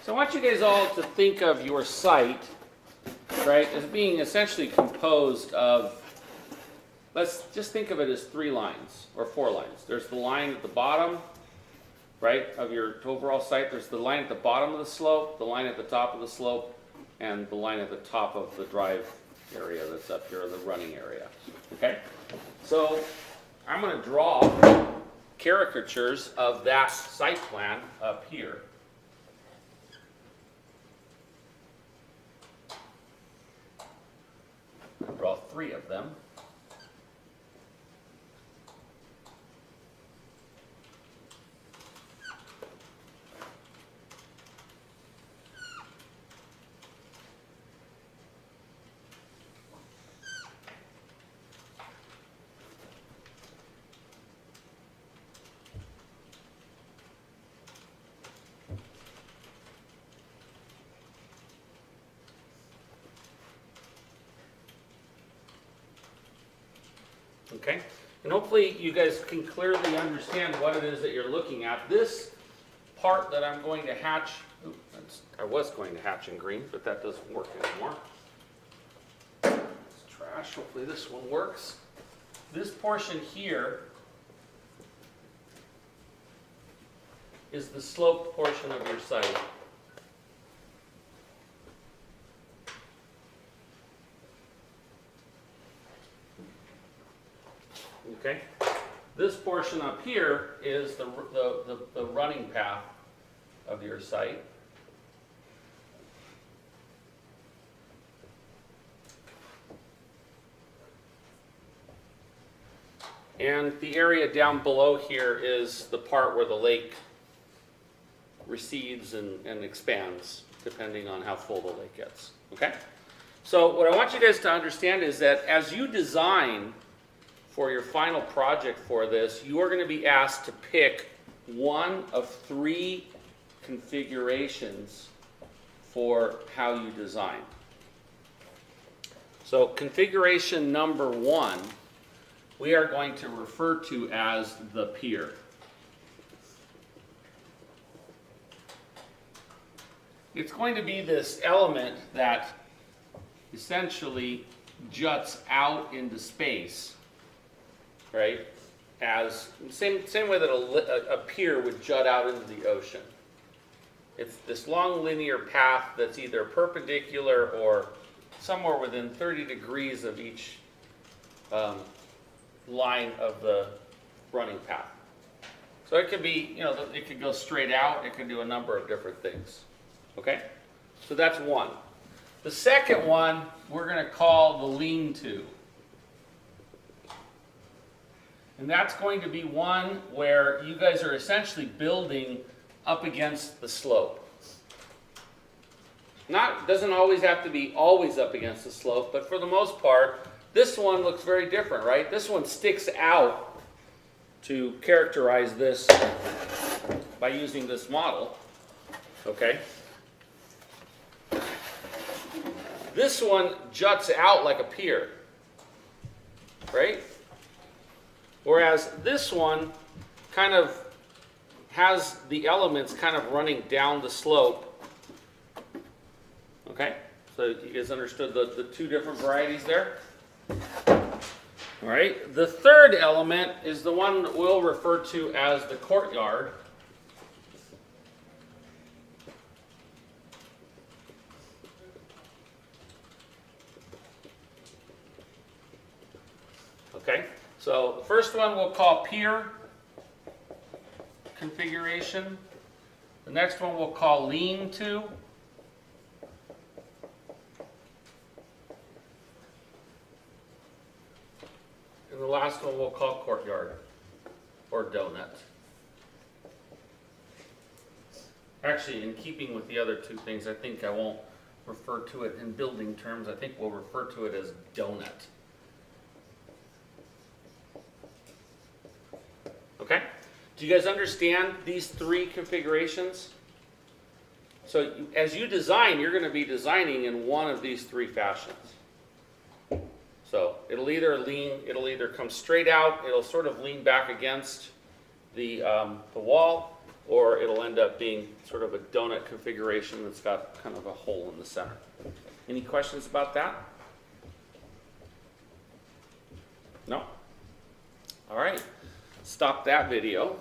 So I want you guys all to think of your site, right, as being essentially composed of, let's just think of it as 3 lines or 4 lines. There's the line at the bottom, right, of your overall site. There's the line at the bottom of the slope, the line at the top of the slope, and the line at the top of the drive area that's up here, the running area. Okay? So I'm going to draw caricatures of that site plan up here. I'll draw 3 of them. Okay, and hopefully you guys can clearly understand what it is that you're looking at. This part that I'm going to hatch, I was going to hatch in green, but that doesn't work anymore. It's trash. Hopefully this one works. This portion here is the sloped portion of your site. Okay, this portion up here is the running path of your site. And the area down below here is the part where the lake recedes and expands, depending on how full the lake gets. Okay? So what I want you guys to understand is that as you design for your final project for this, you are going to be asked to pick one of 3 configurations for how you design. So configuration number 1, we are going to refer to as the pier. It's going to be this element that essentially juts out into space, right? As same way that a pier would jut out into the ocean. It's this long linear path that's either perpendicular or somewhere within 30 degrees of each line of the running path. So it could be, it could go straight out. It can do a number of different things. Okay? So that's one. The second one we're going to call the lean-to. And that's going to be one where you guys are essentially building up against the slope. Doesn't always have to be always up against the slope, but for the most part, this one looks very different, right? This one sticks out to characterize this by using this model. Okay? This one juts out like a pier, right? Whereas this one kind of has the elements kind of running down the slope. Okay? So you guys understood the 2 different varieties there? All right. The third element is the one that we'll refer to as the courtyard. Okay? So the first one we'll call pier configuration. The next one we'll call lean-to. And the last one we'll call courtyard or donut. Actually, in keeping with the other 2 things, I think I won't refer to it in building terms. I think we'll refer to it as donut. Okay? Do you guys understand these 3 configurations? So as you design, you're going to be designing in one of these 3 fashions. So it'll either come straight out, it'll sort of lean back against the wall, or it'll end up being sort of a donut configuration that's got kind of a hole in the center. Any questions about that? No? All right, stop that video.